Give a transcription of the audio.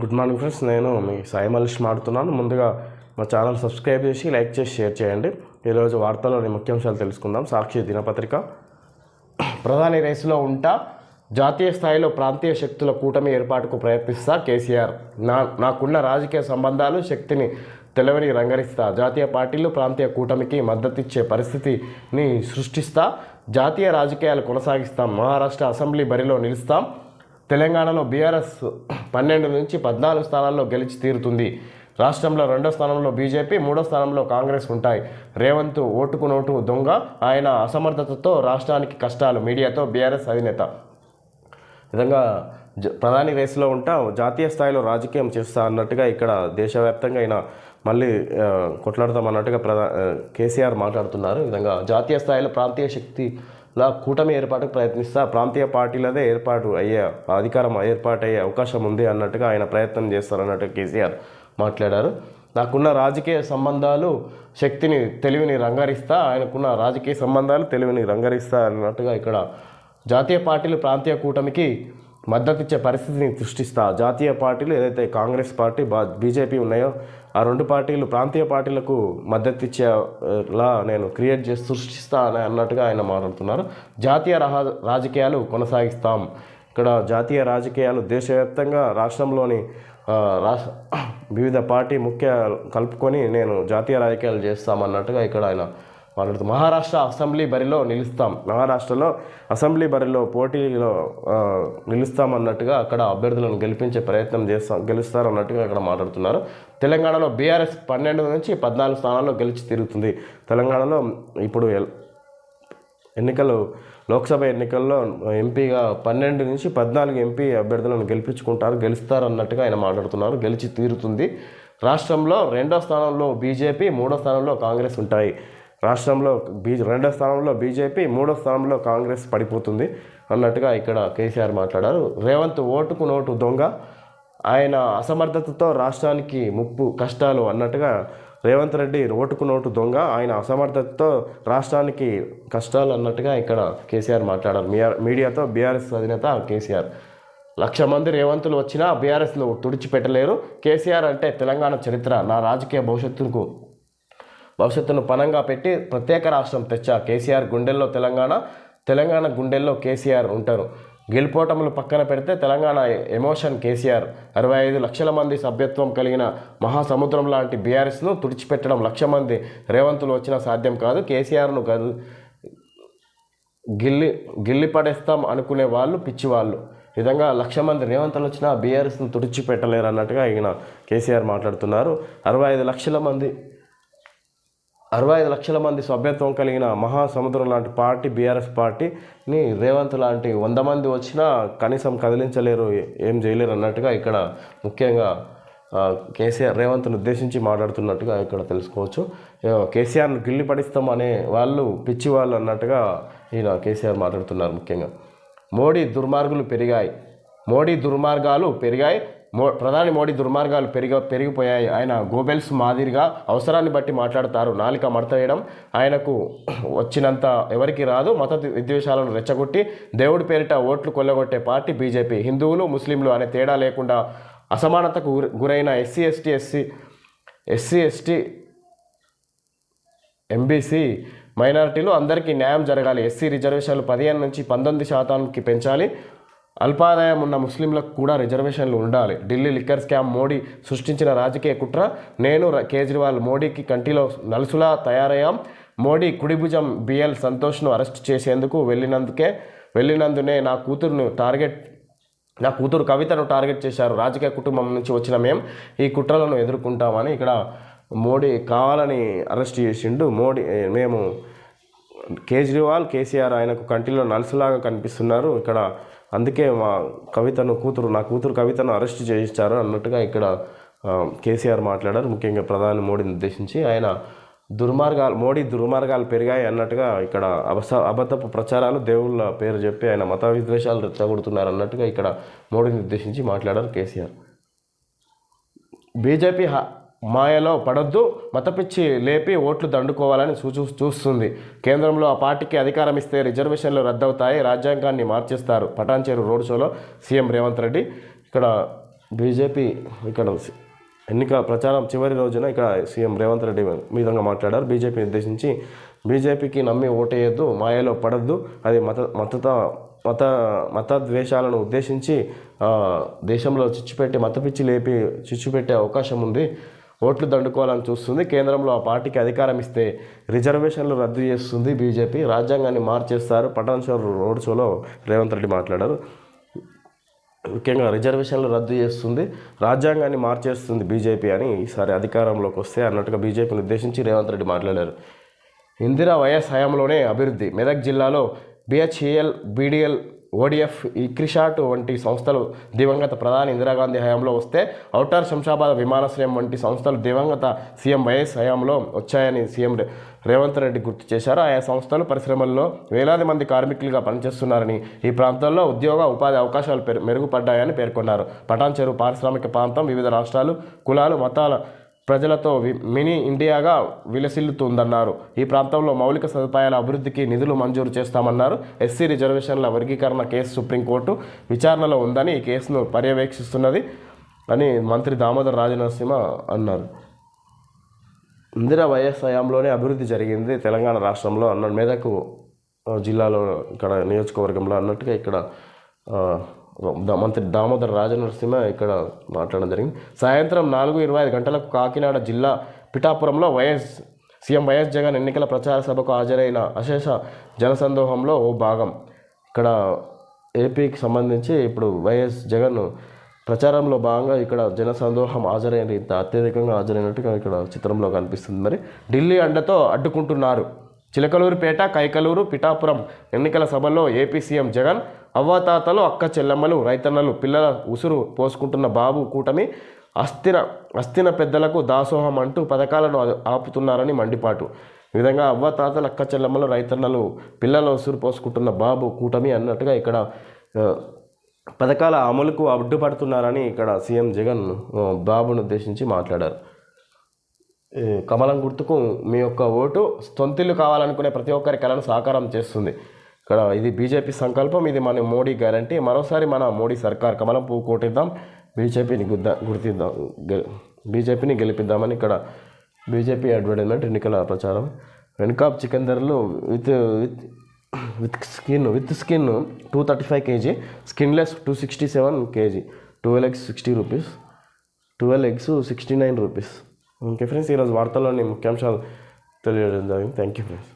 Good morning friends, నేను మీ సాయి మల్లేష్ మాట్లాడుతున్నాను. ముందుగా మా ఛానల్ సబ్స్క్రైబ్ చేసి లైక్ చేసి షేర్ చేయండి. ఈరోజు వార్తల్లోని ముఖ్యాంశాలు తెలుసుకుందాం. సాక్షి దినపత్రిక. ప్రధాని రేసులో ఉంటా, జాతీయ స్థాయిలో ప్రాంతీయ శక్తుల కూటమి ఏర్పాటుకు ప్రయత్నిస్తా కేసీఆర్. నాకున్న రాజకీయ సంబంధాలు శక్తిని తెలవని రంగరిస్తా. జాతీయ పార్టీలు ప్రాంతీయ కూటమికి మద్దతిచ్చే పరిస్థితిని సృష్టిస్తా. జాతీయ రాజకీయాలు కొనసాగిస్తాం. మహారాష్ట్ర అసెంబ్లీ బరిలో నిలుస్తాం. తెలంగాణలో బీఆర్ఎస్ 12 నుంచి 14 స్థానాల్లో గెలిచి తీరుతుంది. రాష్ట్రంలో 2వ స్థానంలో బీజేపీ, 3వ స్థానంలో కాంగ్రెస్ ఉంటాయి. రేవంత్ ఓటుకు నోటు దొంగ, ఆయన అసమర్థతతో రాష్ట్రానికి కష్టాలు. మీడియాతో బీఆర్ఎస్ అధినేత. విధంగా ప్రధాని రేసులో ఉంటా, జాతీయ స్థాయిలో రాజకీయం చేస్తా అన్నట్టుగా ఇక్కడ దేశవ్యాప్తంగా అయినా మళ్ళీ కొట్లాడతామన్నట్టుగా కేసీఆర్ మాట్లాడుతున్నారు. ఈ విధంగా జాతీయ స్థాయిలో ప్రాంతీయ శక్తిలా కూటమి ఏర్పాటుకు ప్రయత్నిస్తా, ప్రాంతీయ పార్టీలదే ఏర్పాటు అయ్యే అధికారం ఏర్పాటయ్యే అవకాశం ఉంది అన్నట్టుగా ఆయన ప్రయత్నం చేస్తారన్నట్టుగా కేసీఆర్ మాట్లాడారు. నాకున్న రాజకీయ సంబంధాలు శక్తిని తెలివిని రంగరిస్తా, ఆయనకున్న రాజకీయ సంబంధాలు తెలివిని రంగరిస్తా అన్నట్టుగా ఇక్కడ జాతీయ పార్టీలు ప్రాంతీయ కూటమికి మద్దతిచ్చే పరిస్థితిని సృష్టిస్తా. జాతీయ పార్టీలు ఏదైతే కాంగ్రెస్ పార్టీ, బీజేపీ ఉన్నాయో ఆ 2 పార్టీలు ప్రాంతీయ పార్టీలకు మద్దతిచ్చేలా నేను క్రియేట్ చేసి సృష్టిస్తా అని అన్నట్టుగా ఆయన మాట్లాడుతున్నారు. జాతీయ రాజకీయాలు కొనసాగిస్తాం. ఇక్కడ జాతీయ రాజకీయాలు దేశవ్యాప్తంగా రాష్ట్రంలోని వివిధ పార్టీ ముఖ్య కలుపుకొని నేను జాతీయ రాజకీయాలు చేస్తామన్నట్టుగా ఇక్కడ ఆయన మాట్లాడుతూ మహారాష్ట్ర అసెంబ్లీ బరిలో నిలుస్తాం. మహారాష్ట్రలో అసెంబ్లీ బరిలో పోటీలో నిలుస్తామన్నట్టుగా అక్కడ అభ్యర్థులను గెలిపించే ప్రయత్నం గెలుస్తారన్నట్టుగా అక్కడ మాట్లాడుతున్నారు. తెలంగాణలో బీఆర్ఎస్ 12 నుంచి 14 స్థానాల్లో గెలిచి తిరుగుతుంది. తెలంగాణలో ఇప్పుడు లోక్సభ ఎన్నికల్లో ఎంపీగా 12 నుంచి 14 ఎంపీ అభ్యర్థులను గెలుస్తారన్నట్టుగా ఆయన మాట్లాడుతున్నారు. గెలిచి తీరుతుంది. రాష్ట్రంలో 2వ స్థానంలో బీజేపీ, 3వ స్థానంలో కాంగ్రెస్ ఉంటాయి. రాష్ట్రంలో 2వ స్థానంలో బీజేపీ, 3వ స్థానంలో కాంగ్రెస్ పడిపోతుంది అన్నట్టుగా ఇక్కడ కేసీఆర్ మాట్లాడారు. రేవంత్ ఓటుకు నోటు దొంగ, ఆయన అసమర్థతతో రాష్ట్రానికి ముప్పు కష్టాలు అన్నట్టుగా రేవంత్ రెడ్డి ఓటుకు నోటు దొంగ, ఆయన అసమర్థతతో రాష్ట్రానికి కష్టాలు అన్నట్టుగా ఇక్కడ కేసీఆర్ మాట్లాడారు. మీడియాతో బీఆర్ఎస్ అధినేత కేసీఆర్. 1,00,000 మంది రేవంతులు వచ్చినా బీఆర్ఎస్ను తుడిచిపెట్టలేరు. కేసీఆర్ అంటే తెలంగాణ చరిత్ర, నా రాజకీయ భవిష్యత్తును పణంగా పెట్టి ప్రత్యేక రాష్ట్రం తెచ్చా. కేసీఆర్ గుండెల్లో తెలంగాణ గుండెల్లో కేసీఆర్ ఉంటారు. గెలుపోటములు పక్కన పెడితే తెలంగాణ ఎమోషన్ కేసీఆర్. 65 లక్షల మంది సభ్యత్వం కలిగిన మహాసముద్రం లాంటి బీఆర్ఎస్ను తుడిచిపెట్టడం 1,00,000 మంది రేవంతులు వచ్చినా సాధ్యం కాదు. కేసీఆర్ను గిల్లి పడేస్తాం అనుకునే వాళ్ళు పిచ్చివాళ్ళు. ఈ విధంగా 1,00,000 మంది రేవంతులు వచ్చినా బీఆర్ఎస్ను తుడిచిపెట్టలేరు అన్నట్టుగా ఈయన కేసీఆర్ మాట్లాడుతున్నారు. 65 లక్షల మంది సభ్యత్వం కలిగిన మహాసముద్రం లాంటి పార్టీ బీఆర్ఎస్ పార్టీని రేవంత్ లాంటి 100 మంది వచ్చినా కనీసం కదిలించలేరు, ఏం చేయలేరు అన్నట్టుగా ఇక్కడ ముఖ్యంగా కేసీఆర్ రేవంత్ను ఉద్దేశించి మాట్లాడుతున్నట్టుగా ఇక్కడ తెలుసుకోవచ్చు. కేసీఆర్ను గిల్లి పడిస్తాం అనే వాళ్ళు పిచ్చి వాళ్ళు అన్నట్టుగా ఈయన కేసీఆర్ మాట్లాడుతున్నారు. ముఖ్యంగా మోడీ దుర్మార్గాలు పెరిగాయి. ప్రధాని మోడీ దుర్మార్గాలు పెరిగిపోయాయి. ఆయన గోబెల్స్ మాదిరిగా అవసరాన్ని బట్టి మాట్లాడతారు. నాలిక మడత వేయడం ఆయనకు వచ్చినంత ఎవరికి రాదు. మత విద్వేషాలను రెచ్చగొట్టి దేవుడి పేరిట ఓట్లు కొల్లగొట్టే పార్టీ బీజేపీ. హిందువులు ముస్లింలు అనే తేడా లేకుండా అసమానతకు గురైన ఎస్సీ ఎస్టీ ఎంబీసీ మైనారిటీలు అందరికీ న్యాయం జరగాలి. ఎస్సీ రిజర్వేషన్లు 15 నుంచి 19% పెంచాలి. అల్పాదాయం ఉన్న ముస్లింలకు కూడా రిజర్వేషన్లు ఉండాలి. ఢిల్లీ లిక్కర్ స్కామ్ మోడీ సృష్టించిన రాజకీయ కుట్ర. నేను కేజ్రీవాల్ మోడీకి కంటిలో నలుసులా తయారయ్యాం. మోడీ కుడిభుజం బిఎల్ సంతోష్ను అరెస్ట్ చేసేందుకు వెళ్ళినందునే నా కూతురు కవితను టార్గెట్ చేశారు. రాజకీయ కుటుంబం నుంచి వచ్చిన మేము ఈ కుట్రలను ఎదుర్కొంటామని ఇక్కడ మోడీ కావాలని అరెస్ట్ చేసిండు. మేము కేజ్రీవాల్, కేసీఆర్ ఆయనకు కంటిలో నలుసులాగా కనిపిస్తున్నారు. ఇక్కడ అందుకే నా కూతురు కవితను అరెస్ట్ చేయించారు అన్నట్టుగా ఇక్కడ కేసీఆర్ మాట్లాడారు. ముఖ్యంగా ప్రధాని మోడీని ఉద్దేశించి ఆయన మోడీ దుర్మార్గాలు పెరిగాయి అన్నట్టుగా ఇక్కడ అబద్ధపు ప్రచారాలు, దేవుళ్ళ పేరు చెప్పి ఆయన మత విద్వేషాలు రెచ్చగొడుతున్నారు అన్నట్టుగా ఇక్కడ మోడీని ఉద్దేశించి మాట్లాడారు కేసీఆర్. బీజేపీ మాయలో పడొద్దు, మతపిచ్చి లేపి ఓట్లు దండుకోవాలని చూస్తుంది. కేంద్రంలో ఆ పార్టీకి అధికారం ఇస్తే రిజర్వేషన్లు రద్దవుతాయి, రాజ్యాంగాన్ని మార్చేస్తారు. పటాన్చేరు రోడ్ షోలో సీఎం రేవంత్ రెడ్డి. ఇక్కడ బీజేపీ ఇక్కడ ఎన్నికల ప్రచారం చివరి రోజున ఇక్కడ సీఎం రేవంత్ రెడ్డి ఈ విధంగా మాట్లాడారు. బీజేపీని ఉద్దేశించి, బీజేపీకి నమ్మి ఓటేయొద్దు, మాయలో పడద్దు, అది మత ద్వేషాలను ఉద్దేశించి దేశంలో చిచ్చు పెట్టే అవకాశం ఉంది. ఓట్లు దండుకోవాలని చూస్తుంది. కేంద్రంలో ఆ పార్టీకి అధికారం ఇస్తే రిజర్వేషన్లు రద్దు చేస్తుంది బీజేపీ, రాజ్యాంగాన్ని మార్చేస్తారు. పటాన్చెరు రోడ్ షోలో రేవంత్ రెడ్డి మాట్లాడారు. ముఖ్యంగా రిజర్వేషన్లు రద్దు చేస్తుంది, రాజ్యాంగాన్ని మార్చేస్తుంది బీజేపీ అని ఈసారి అధికారంలోకి వస్తే అన్నట్టుగా బీజేపీని ఉద్దేశించి రేవంత్ రెడ్డి మాట్లాడారు. ఇందిరా వైఎస్ హయాంలోనే అభివృద్ధి. మెదక్ జిల్లాలో BHEL, BDL, ODF, ఇక్రిషాట్ వంటి సంస్థలు దివంగత ప్రధాని ఇందిరాగాంధీ హయాంలో వస్తే, ఔటర్ శంషాబాద్ విమానాశ్రయం వంటి సంస్థలు దివంగత సీఎం వైఎస్ హయాంలో వచ్చాయని సీఎం రేవంత్ రెడ్డి గుర్తు చేశారు. ఆయా సంస్థలు పరిశ్రమల్లో వేలాది మంది కార్మికులుగా పనిచేస్తున్నారని, ఈ ప్రాంతాల్లో ఉద్యోగ ఉపాధి అవకాశాలు మెరుగుపడ్డాయని పేర్కొన్నారు. పటాన్చెరు పారిశ్రామిక ప్రాంతం వివిధ రాష్ట్రాలు, కులాలు, మతాల ప్రజలతో మినీ ఇండియాగా విలసిల్లుతుందన్నారు. ఈ ప్రాంతంలో మౌలిక సదుపాయాల అభివృద్ధికి నిధులు మంజూరు చేస్తామన్నారు. ఎస్సీ రిజర్వేషన్ల వర్గీకరణ కేసు సుప్రీంకోర్టు విచారణలో ఉందని, ఈ కేసును పర్యవేక్షిస్తున్నది అని మంత్రి దామోదర్ రాజనరసింహ అన్నారు. ఇందిరా వైఎస్ హయాంలోనే అభివృద్ధి జరిగింది తెలంగాణ రాష్ట్రంలో అన్నాడు. మెదక్ జిల్లాలో ఇక్కడ నియోజకవర్గంలో అన్నట్టుగా ఇక్కడ మంత్రి దామోదర్ రాజనరసింహ ఇక్కడ మాట్లాడడం జరిగింది. సాయంత్రం 4:25 గంటలకు కాకినాడ జిల్లా పిఠాపురంలో సీఎం వైఎస్ జగన్ ఎన్నికల ప్రచార సభకు హాజరైన అశేష జనసందోహంలో ఓ భాగం. ఇక్కడ ఏపీకి సంబంధించి ఇప్పుడు వైఎస్ జగన్ ప్రచారంలో భాగంగా ఇక్కడ జనసందోహం అత్యధికంగా హాజరైనట్టుగా ఇక్కడ చిత్రంలో కనిపిస్తుంది. మరి ఢిల్లీ అండతో అడ్డుకుంటున్నారు. చిలకలూరిపేట, కైకలూరు, పిఠాపురం ఎన్నికల సభల్లో ఏపీ సీఎం జగన్ అవ్వాతాతలు, అక్క చెల్లెమ్మలు, రైతన్నలు, పిల్లల ఉసురు పోసుకుంటున్న బాబు కూటమి అస్థిన పెద్దలకు దాసోహం అంటూ పథకాలను ఆపుతున్నారని మండిపాటు. ఈ విధంగా అవ్వాతాతలు, అక్క చెల్లెమ్మలు, రైతన్నలు, పిల్లల ఉసురు పోసుకుంటున్న బాబు కూటమి అన్నట్టుగా ఇక్కడ పథకాల అమలుకు అడ్డుపడుతున్నారని ఇక్కడ సీఎం జగన్ బాబును ఉద్దేశించి మాట్లాడారు. కమలం గుర్తుకు మీ యొక్క ఓటు సొంతిల్లు కావాలనుకునే ప్రతి ఒక్కరి కలను సాకారం చేస్తుంది. ఇక్కడ ఇది బీజేపీ సంకల్పం, ఇది మన మోడీ గ్యారంటీ. మరోసారి మన మోడీ సర్కార్ కమలం పువ్వు కోటిద్దాం, బీజేపీని గెలిపిద్దామని ఇక్కడ బీజేపీ అడ్వర్టైజ్మెంట్ ఎన్నికల ప్రచారం. వెన్కాప్ చికెన్ ధరలు with skin 235 kg, skinless 267 kg, 12 eggs 60 rupees, 12 eggs 69 rupees. Okay friends, ఈరోజు వార్తల్లోని ముఖ్యాంశాలు తెలియజేయడం జరిగింది. Thank you friends.